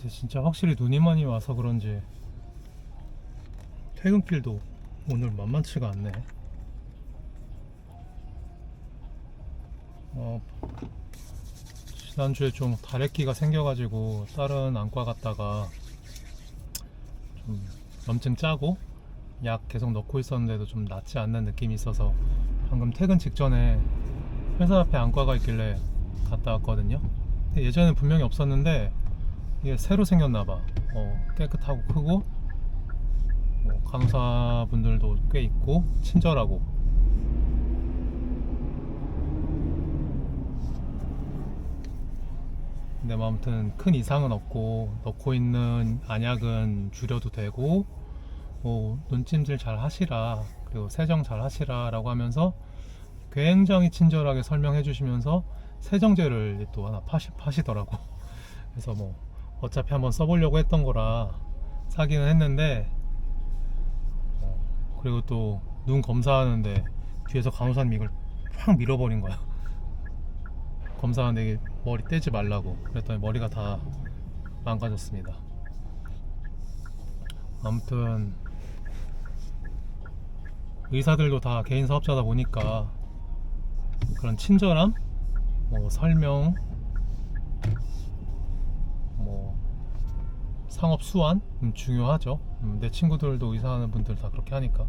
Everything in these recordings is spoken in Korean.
이제 진짜 확실히 눈이 많이 와서 그런지 퇴근길도 오늘 만만치가 않네. 지난주에 좀 다래끼가 생겨가지고 다른 안과 갔다가 좀 염증 짜고 약 계속 넣고 있었는데도 좀 낫지 않는 느낌이 있어서 방금 퇴근 직전에 회사 앞에 안과가 있길래 갔다 왔거든요. 근데 예전에는 분명히 없었는데 이게 새로 생겼나봐. 깨끗하고 크고 간호사분들도 꽤 있고 친절하고. 근데 뭐 아무튼 큰 이상은 없고 넣고 있는 안약은 줄여도 되고 눈찜질 잘 하시라, 그리고 세정 잘 하시라 라고 하면서 굉장히 친절하게 설명해 주시면서 세정제를 또 하나 파시더라고. 그래서 뭐 어차피 한번 써보려고 했던 거라 사기는 했는데, 그리고 또 눈 검사하는데 뒤에서 간호사님 이걸 확 밀어버린 거야. 검사하는데 머리 떼지 말라고 그랬더니 머리가 다 망가졌습니다. 아무튼 의사들도 다 개인 사업자다 보니까 그런 친절함, 설명, 상업 수완 중요하죠. 내 친구들도 의사하는 분들 다 그렇게 하니까.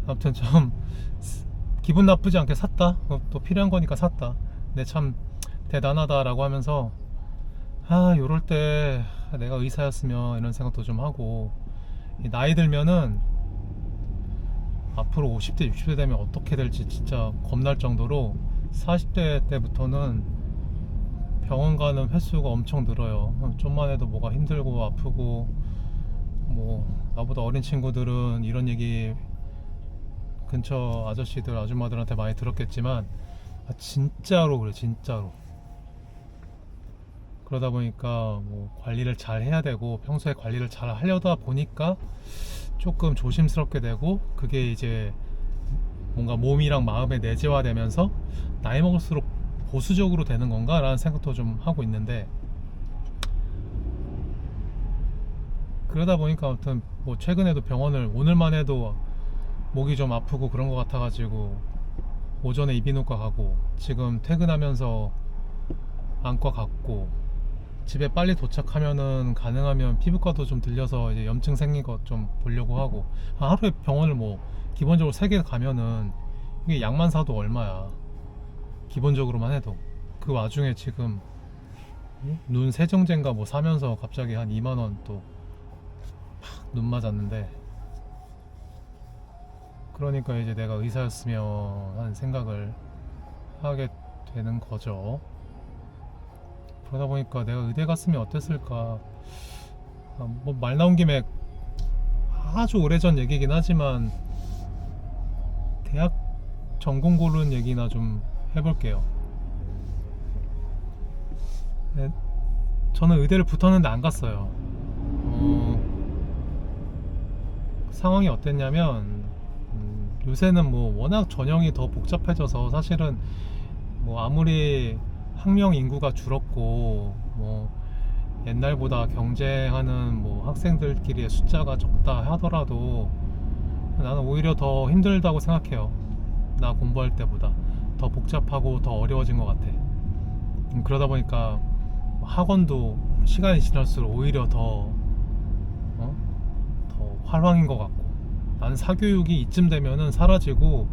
아무튼 좀 기분 나쁘지 않게 샀다. 또 필요한 거니까 샀다. 근데 참 대단하다라고 하면서 요럴 때 내가 의사였으면 이런 생각도 좀 하고, 나이 들면은 앞으로 50대 60대 되면 어떻게 될지 진짜 겁날 정도로 40대 때부터는 병원 가는 횟수가 엄청 늘어요. 좀만 해도 뭐가 힘들고 아프고, 나보다 어린 친구들은 이런 얘기 근처 아저씨들 아줌마들한테 많이 들었겠지만 진짜로 그래, 진짜로. 그러다 보니까 관리를 잘 해야 되고, 평소에 관리를 잘 하려다 보니까 조금 조심스럽게 되고, 그게 이제 뭔가 몸이랑 마음에 내재화되면서 나이 먹을수록 보수적으로 되는 건가 라는 생각도 좀 하고 있는데, 그러다 보니까 아무튼 최근에도 병원을, 오늘만 해도 목이 좀 아프고 그런 것 같아가지고 오전에 이비인후과 가고, 지금 퇴근하면서 안과 갔고, 집에 빨리 도착하면은 가능하면 피부과도 좀 들려서 이제 염증 생긴 것 좀 보려고 하고. 하루에 병원을 기본적으로 3개 가면은 이게 약만 사도 얼마야, 기본적으로만 해도. 그 와중에 지금 눈 세정제인가 사면서 갑자기 한 2만원 또 눈 맞았는데, 그러니까 이제 내가 의사였으면 하는 생각을 하게 되는 거죠. 그러다 보니까 내가 의대 갔으면 어땠을까. 말 나온 김에 아주 오래전 얘기긴 하지만 대학 전공 고른 얘기나 좀 해볼게요. 네, 저는 의대를 붙었는데 안 갔어요. 상황이 어땠냐면, 요새는 워낙 전형이 더 복잡해져서 사실은 아무리 학령 인구가 줄었고 옛날보다 경쟁하는 학생들끼리의 숫자가 적다 하더라도 나는 오히려 더 힘들다고 생각해요. 나 공부할 때보다 더 복잡하고 더 어려워진 것 같아. 그러다 보니까 학원도 시간이 지날수록 오히려 더 활황인 것 같고, 나는 사교육이 이쯤 되면은 사라지고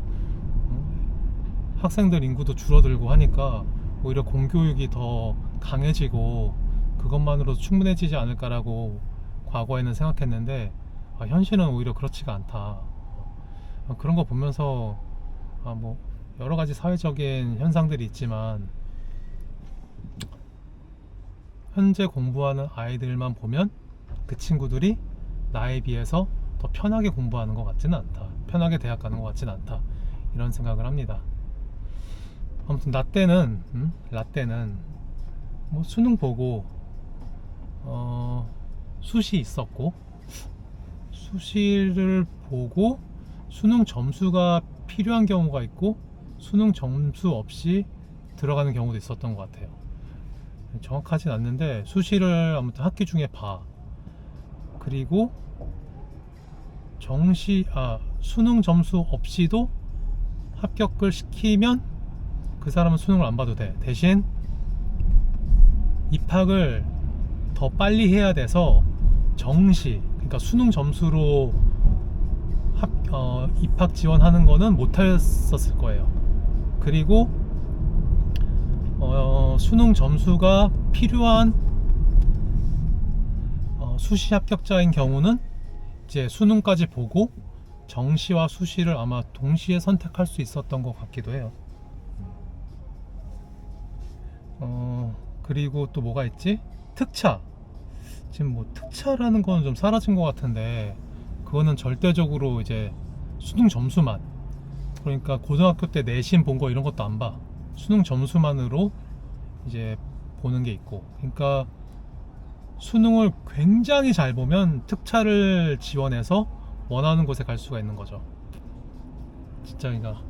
학생들 인구도 줄어들고 하니까 오히려 공교육이 더 강해지고 그것만으로도 충분해지지 않을까라고 과거에는 생각했는데, 현실은 오히려 그렇지가 않다. 그런 거 보면서 여러 가지 사회적인 현상들이 있지만, 현재 공부하는 아이들만 보면 그 친구들이 나에 비해서 더 편하게 공부하는 것 같지는 않다, 편하게 대학 가는 것 같지는 않다, 이런 생각을 합니다. 아무튼 라떼는 수능 보고 수시 있었고, 수시를 보고 수능 점수가 필요한 경우가 있고 수능 점수 없이 들어가는 경우도 있었던 것 같아요. 정확하진 않는데 수시를 아무튼 학기 중에 봐. 그리고 수능 점수 없이도 합격을 시키면 그 사람은 수능을 안 봐도 돼. 대신 입학을 더 빨리 해야 돼서 정시, 그러니까 수능 점수로 입학 지원하는 거는 못 했었을 거예요. 그리고 수능 점수가 필요한 수시 합격자인 경우는 이제 수능까지 보고 정시와 수시를 아마 동시에 선택할 수 있었던 것 같기도 해요. 그리고 또 뭐가 있지? 특차. 지금 뭐 특차라는 거는 좀 사라진 것 같은데, 그거는 절대적으로 이제 수능 점수만, 그러니까 고등학교 때 내신 본 거 이런 것도 안 봐. 수능 점수만으로 이제 보는 게 있고, 그러니까 수능을 굉장히 잘 보면 특차를 지원해서 원하는 곳에 갈 수가 있는 거죠. 진짜 그러니까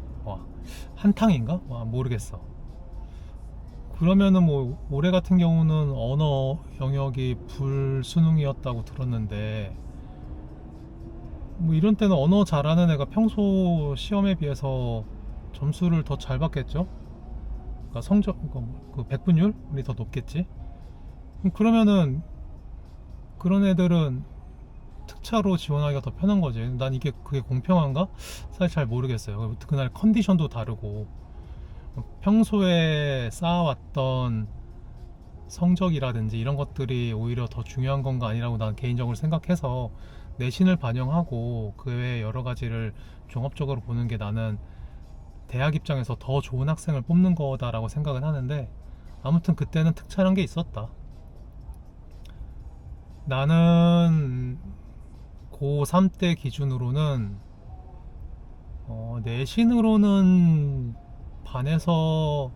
한탕인가? 모르겠어. 그러면은 뭐 올해 같은 경우는 언어 영역이 불수능이었다고 들었는데, 뭐 이런 때는 언어 잘하는 애가 평소 시험에 비해서 점수를 더 잘 받겠죠? 그러니까 그 백분율이 더 높겠지? 그러면은 그런 애들은 특차로 지원하기가 더 편한 거지. 난 그게 공평한가? 사실 잘 모르겠어요. 그날 컨디션도 다르고, 평소에 쌓아왔던 성적이라든지 이런 것들이 오히려 더 중요한 건가 아니라고 난 개인적으로 생각해서 내신을 반영하고 그 외에 여러 가지를 종합적으로 보는 게 나는 대학 입장에서 더 좋은 학생을 뽑는 거다라고 생각은 하는데, 아무튼 그때는 특차란 게 있었다. 나는 고3 때 기준으로는 내신으로는 반에서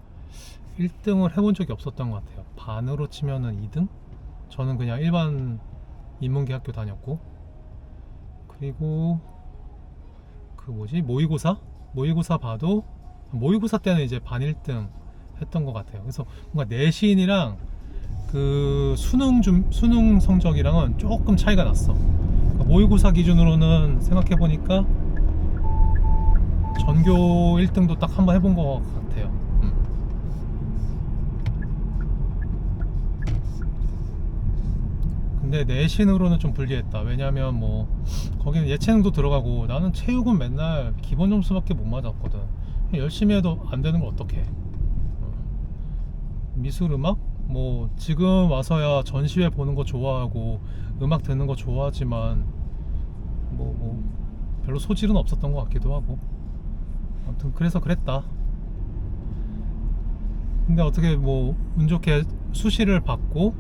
1등을 해본 적이 없었던 것 같아요. 반으로 치면은 2등? 저는 그냥 일반 인문계 학교 다녔고, 그리고 모의고사 봐도 모의고사 때는 이제 반 1등 했던 것 같아요. 그래서 뭔가 내신이랑 그 수능 성적이랑은 조금 차이가 났어. 그러니까 모의고사 기준으로는 생각해보니까 전교 1등도 딱 한 번 해본 것 같아요. 근데 내신으로는 좀 불리했다. 왜냐면 뭐 거기는 예체능도 들어가고, 나는 체육은 맨날 기본 점수밖에 못 맞았거든. 열심히 해도 안 되는 걸 어떡해. 미술 음악? 뭐 지금 와서야 전시회 보는 거 좋아하고 음악 듣는 거 좋아하지만 뭐 별로 소질은 없었던 것 같기도 하고, 아무튼 그래서 그랬다. 근데 어떻게 뭐 운 좋게 수시를 받고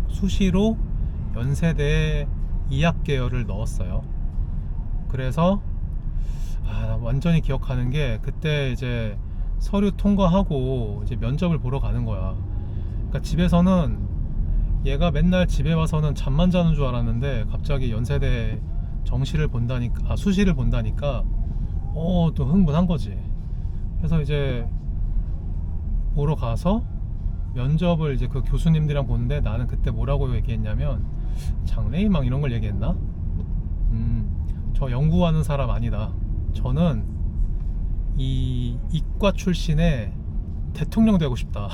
수시로 연세대 이학 계열을 넣었어요. 그래서 완전히 기억하는 게, 그때 이제 서류 통과하고 이제 면접을 보러 가는 거야. 그러니까 집에서는 얘가 맨날 집에 와서는 잠만 자는 줄 알았는데, 갑자기 연세대 수시를 본다니까 또 흥분한 거지. 그래서 이제 보러 가서 면접을 이제 그 교수님들이랑 보는데, 나는 그때 뭐라고 얘기했냐면 장래희망 이런 걸 얘기했나? 저 연구하는 사람 아니다. 저는 이 이과 출신의 대통령 되고 싶다.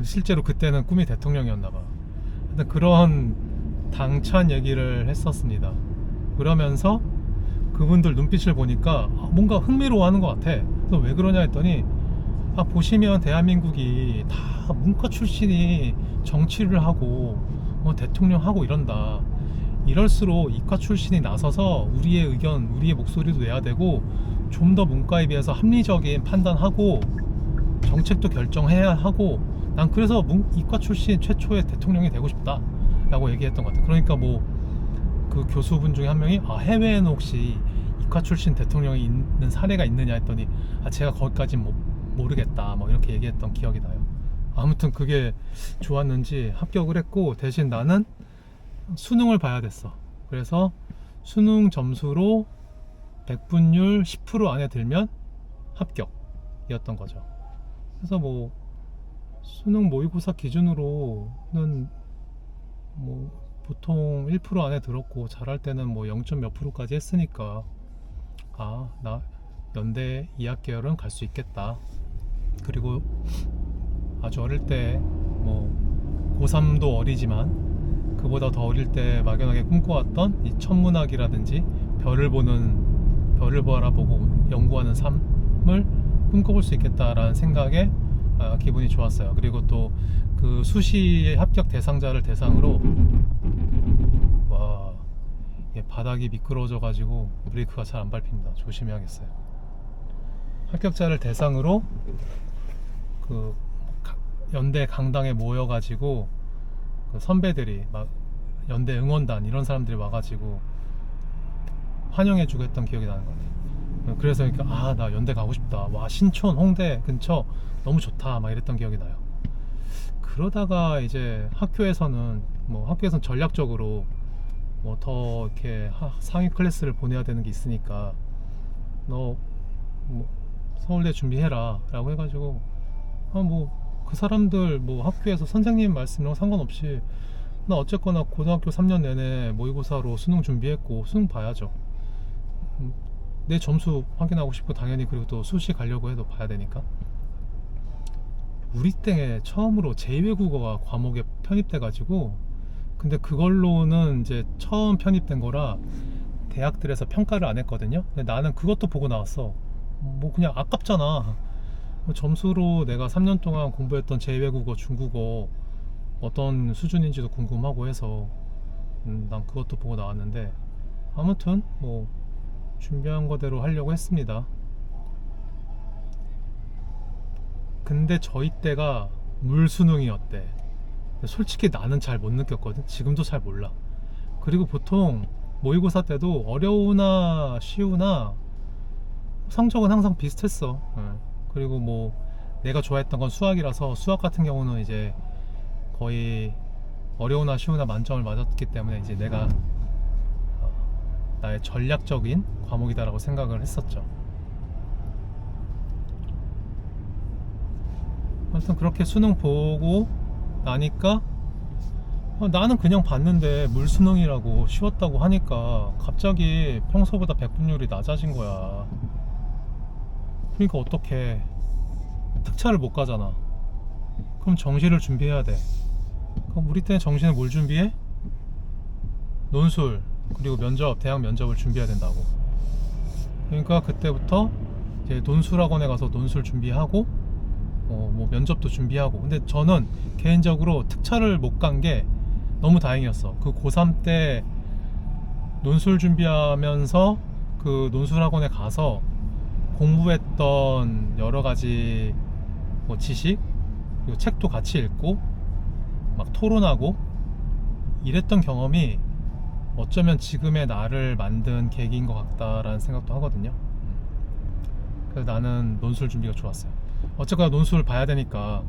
실제로 그때는 꿈이 대통령이었나봐. 그런 당찬 얘기를 했었습니다. 그러면서 그분들 눈빛을 보니까 뭔가 흥미로워하는 것 같아. 그래서 왜 그러냐 했더니, 보시면 대한민국이 다 문과 출신이 정치를 하고 대통령 하고 이런다. 이럴수록 이과 출신이 나서서 우리의 의견, 우리의 목소리도 내야 되고, 좀 더 문과에 비해서 합리적인 판단하고 정책도 결정해야 하고, 난 그래서 이과 출신 최초의 대통령이 되고 싶다 라고 얘기했던 것 같아요. 그러니까 뭐 그 교수분 중에 한 명이 해외에는 혹시 이과 출신 대통령이 있는 사례가 있느냐 했더니, 제가 거기까진 모르겠다 뭐 이렇게 얘기했던 기억이 나요. 아무튼 그게 좋았는지 합격을 했고, 대신 나는 수능을 봐야 됐어. 그래서 수능 점수로 백분율 10% 안에 들면 합격이었던 거죠. 그래서 뭐 수능 모의고사 기준으로는 뭐 보통 1% 안에 들었고 잘할 때는 뭐 0. 몇 프로까지 했으니까 아, 나 연대 2학 계열은 갈 수 있겠다. 그리고 아주 어릴 때 뭐 고3도 어리지만 그보다 더 어릴 때 막연하게 꿈꿔왔던 이 천문학이라든지 별을 바라보고 연구하는 삶을 꿈꿔볼 수 있겠다라는 생각에 기분이 좋았어요. 그리고 또 그 수시 합격 대상자를 대상으로 와, 바닥이 미끄러워져 가지고 브레이크가 잘 안 밟힙니다. 조심해야겠어요. 합격자를 대상으로 그 연대 강당에 모여가지고 그 선배들이 막 연대 응원단 이런 사람들이 와가지고 환영해주고 했던 기억이 나는 거네. 그래서 그러니까 아, 나 연대 가고 싶다. 와, 신촌 홍대 근처 너무 좋다 막 이랬던 기억이 나요. 그러다가 이제 학교에서는 전략적으로 뭐 더 이렇게 상위 클래스를 보내야 되는 게 있으니까 너 뭐 서울대 준비해라 라고 해가지고 뭐 그 사람들 뭐 학교에서 선생님 말씀이랑 상관없이 나 어쨌거나 고등학교 3년 내내 모의고사로 수능 준비했고 수능 봐야죠. 내 점수 확인하고 싶고 당연히 그리고 또 수시 가려고 해도 봐야 되니까. 우리 때 처음으로 제2외국어가 과목에 편입돼 가지고 근데 그걸로는 이제 처음 편입된 거라 대학들에서 평가를 안 했거든요. 근데 나는 그것도 보고 나왔어. 뭐 그냥 아깝잖아. 점수로 내가 3년 동안 공부했던 제2외국어 중국어 어떤 수준인지도 궁금하고 해서 난 그것도 보고 나왔는데 아무튼 뭐 준비한 거대로 하려고 했습니다. 근데 저희 때가 물수능이었대. 솔직히 나는 잘 못 느꼈거든. 지금도 잘 몰라. 그리고 보통 모의고사 때도 어려우나 쉬우나 성적은 항상 비슷했어. 그리고 뭐 내가 좋아했던 건 수학이라서 수학 같은 경우는 이제 거의 어려우나 쉬우나 만점을 맞았기 때문에 이제 내가 나의 전략적인 과목이다라고 생각을 했었죠. 아무튼 그렇게 수능 보고 나니까 나는 그냥 봤는데 물수능이라고 쉬웠다고 하니까 갑자기 평소보다 백분율이 낮아진 거야. 그러니까 어떡해. 특차를 못 가잖아. 그럼 정시를 준비해야 돼. 그럼 우리 때는 정시는 뭘 준비해? 논술 그리고 면접, 대학 면접을 준비해야 된다고. 그러니까 그때부터 이제 논술학원에 가서 논술 준비하고 뭐 면접도 준비하고. 근데 저는 개인적으로 특차를 못 간 게 너무 다행이었어. 그 고3 때 논술 준비하면서 그 논술학원에 가서 공부했던 여러 가지 뭐 지식 그리고 책도 같이 읽고 막 토론하고 이랬던 경험이 어쩌면 지금의 나를 만든 계기인 것 같다라는 생각도 하거든요. 그래서 나는 논술 준비가 좋았어요. 어쨌거나 논술을 봐야 되니까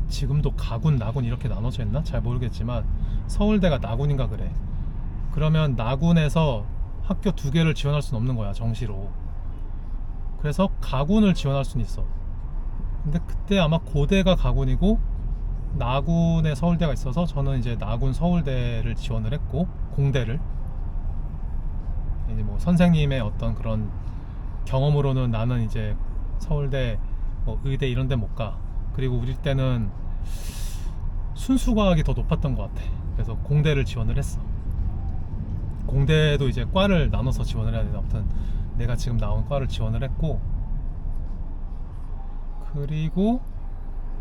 지금도 가군, 나군 이렇게 나눠져 있나? 잘 모르겠지만 서울대가 나군인가 그래. 그러면 나군에서 학교 2개를 지원할 수는 없는 거야, 정시로. 그래서 가군을 지원할 수는 있어. 근데 그때 아마 고대가 가군이고 나군에 서울대가 있어서 저는 이제 나군 서울대를 지원을 했고 공대를 이제 뭐 선생님의 어떤 그런 경험으로는 나는 이제 서울대 뭐 의대 이런 데 못 가. 그리고 우리 때는 순수과학이 더 높았던 것 같아. 그래서 공대를 지원을 했어. 공대도 이제 과를 나눠서 지원을 해야 되는데 아무튼 내가 지금 나온 과를 지원을 했고 그리고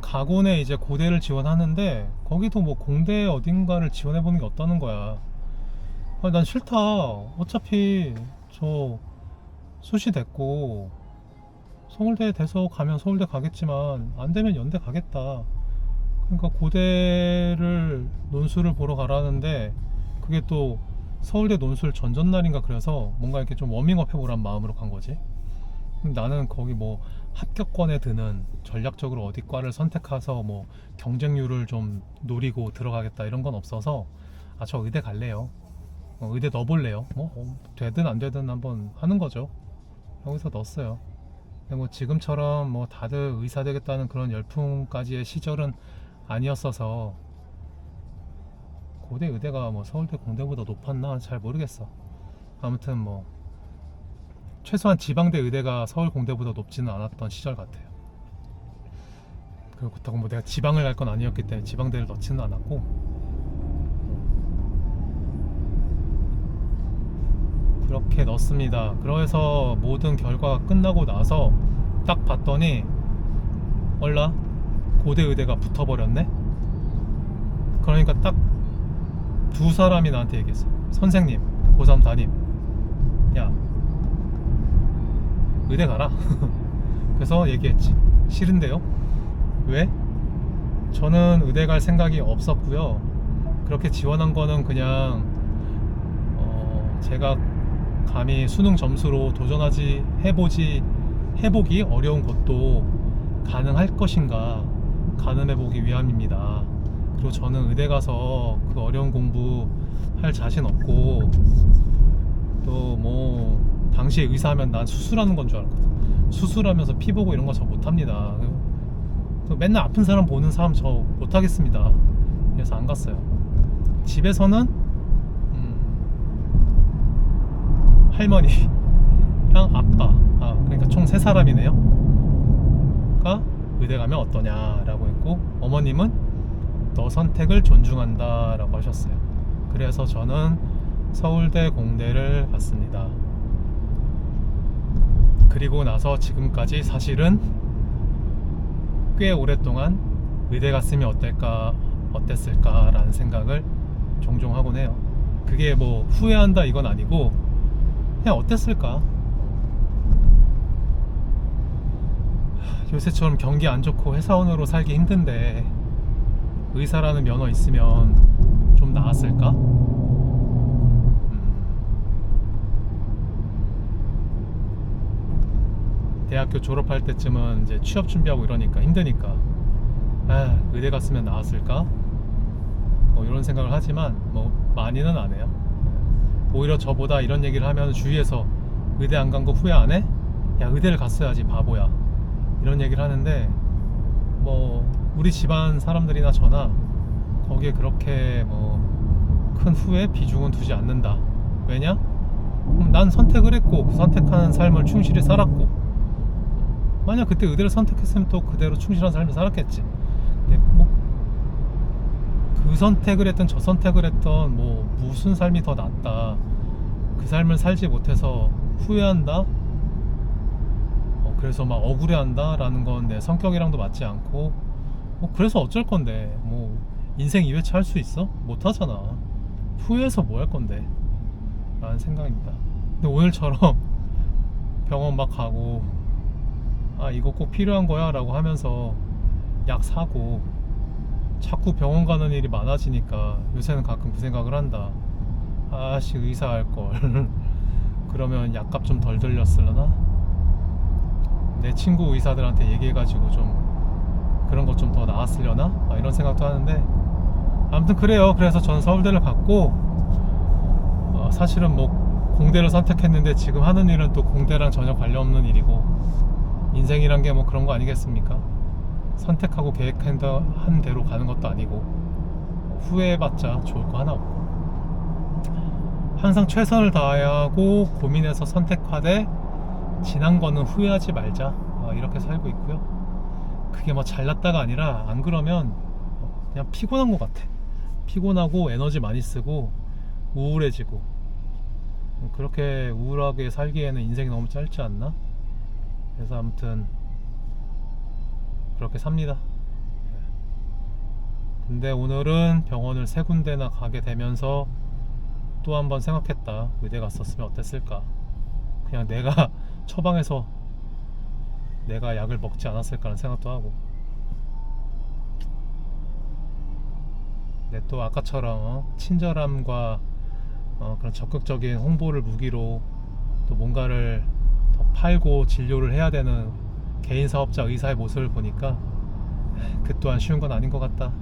가군에 이제 고대를 지원하는데 거기도 뭐 공대 어딘가를 지원해보는 게 어떠는 거야. 난 싫다. 어차피 저 수시 됐고 서울대 돼서 가면 서울대 가겠지만 안 되면 연대 가겠다. 그러니까 고대를 논술을 보러 가라는데 그게 또 서울대 논술 전전날인가 그래서 뭔가 이렇게 좀 워밍업 해보란 마음으로 간 거지. 나는 거기 뭐 합격권에 드는 전략적으로 어디 과를 선택해서 뭐 경쟁률을 좀 노리고 들어가겠다 이런 건 없어서 저 의대 갈래요. 의대 넣어볼래요. 뭐 되든 안 되든 한번 하는 거죠. 여기서 넣었어요. 근데 뭐 지금처럼 뭐 다들 의사 되겠다는 그런 열풍까지의 시절은 아니었어서 고대 의대가 뭐 서울대 공대보다 높았나 잘 모르겠어. 아무튼 뭐 최소한 지방대 의대가 서울 공대보다 높지는 않았던 시절 같아요. 그렇다고 뭐 내가 지방을 갈 건 아니었기 때문에 지방대를 넣지는 않았고, 그렇게 넣습니다. 그래서 모든 결과가 끝나고 나서 딱 봤더니 얼라 고대 의대가 붙어버렸네. 그러니까 딱 두 사람이 나한테 얘기했어. 선생님, 고3 담임, 야 의대 가라. 그래서 얘기했지. 싫은데요? 왜? 저는 의대 갈 생각이 없었고요. 그렇게 지원한 거는 그냥 제가 감히 수능 점수로 해보기 어려운 것도 가능할 것인가 가늠해보기 위함입니다. 그리고 저는 의대 가서 그 어려운 공부 할 자신 없고, 또 뭐 당시에 의사하면 난 수술하는 건 줄 알았거든. 수술하면서 피 보고 이런 거 저 못합니다. 또 맨날 아픈 사람 보는 사람 저 못하겠습니다. 그래서 안 갔어요. 집에서는 할머니랑 아빠, 그러니까 총 3사람이네요 가 의대 가면 어떠냐라고 했고, 어머님은 너 선택을 존중한다 라고 하셨어요. 그래서 저는 서울대 공대를 갔습니다. 그리고 나서 지금까지 사실은 꽤 오랫동안 의대 갔으면 어땠을까 라는 생각을 종종 하곤 해요. 그게 뭐 후회한다 이건 아니고 그냥 어땠을까. 요새처럼 경기 안 좋고 회사원으로 살기 힘든데 의사라는 면허 있으면 좀 나았을까? 대학교 졸업할 때쯤은 이제 취업 준비하고 이러니까 힘드니까 의대 갔으면 나았을까? 뭐 이런 생각을 하지만 뭐 많이는 안 해요. 오히려 저보다 이런 얘기를 하면 주위에서 의대 안 간 거 후회 안 해? 야 의대를 갔어야지 바보야, 이런 얘기를 하는데, 뭐 우리 집안 사람들이나 저나 거기에 그렇게 뭐 큰 후회 비중은 두지 않는다. 왜냐? 난 선택을 했고 그 선택한 삶을 충실히 살았고, 만약 그때 의대를 선택했으면 또 그대로 충실한 삶을 살았겠지. 근데 뭐 그 선택을 했던 저 선택을 했던 뭐 무슨 삶이 더 낫다, 그 삶을 살지 못해서 후회한다, 그래서 막 억울해한다 라는 건 내 성격이랑도 맞지 않고, 뭐 그래서 어쩔 건데, 뭐 인생 2회차 할 수 있어? 못 하잖아. 후회해서 뭐 할 건데 라는 생각입니다. 근데 오늘처럼 병원 막 가고 이거 꼭 필요한 거야 라고 하면서 약 사고 자꾸 병원 가는 일이 많아지니까 요새는 가끔 그 생각을 한다. 아씨 의사 할걸. 그러면 약값 좀 덜 들렸을려나? 내 친구 의사들한테 얘기해가지고 좀 그런 것 좀 더 나았으려나? 이런 생각도 하는데, 아무튼 그래요. 그래서 전 서울대를 갔고, 사실은 뭐 공대를 선택했는데 지금 하는 일은 또 공대랑 전혀 관련 없는 일이고, 인생이란 게 뭐 그런 거 아니겠습니까? 선택하고 계획한 대로 가는 것도 아니고, 후회해봤자 좋을 거 하나 없고, 항상 최선을 다해야 하고 고민해서 선택하되 지난 거는 후회하지 말자, 이렇게 살고 있고요. 그게 뭐 잘났다가 아니라 안 그러면 그냥 피곤한 것 같아. 피곤하고 에너지 많이 쓰고 우울해지고, 그렇게 우울하게 살기에는 인생이 너무 짧지 않나? 그래서 아무튼 그렇게 삽니다. 근데 오늘은 병원을 3군데나 가게 되면서 또 한 번 생각했다. 의대 갔었으면 어땠을까? 그냥 내가 처방해서 내가 약을 먹지 않았을까라는 생각도 하고, 근데 또 아까처럼 친절함과 그런 적극적인 홍보를 무기로 또 뭔가를 더 팔고 진료를 해야 되는 개인 사업자 의사의 모습을 보니까 그 또한 쉬운 건 아닌 것 같다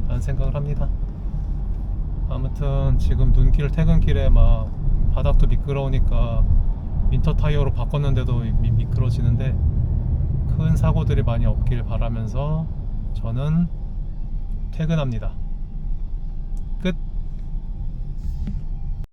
라는 생각을 합니다. 아무튼 지금 눈길 퇴근길에 막 바닥도 미끄러우니까 윈터 타이어로 바꿨는데도 미끄러지는데, 큰 사고들이 많이 없길 바라면서 저는 퇴근합니다.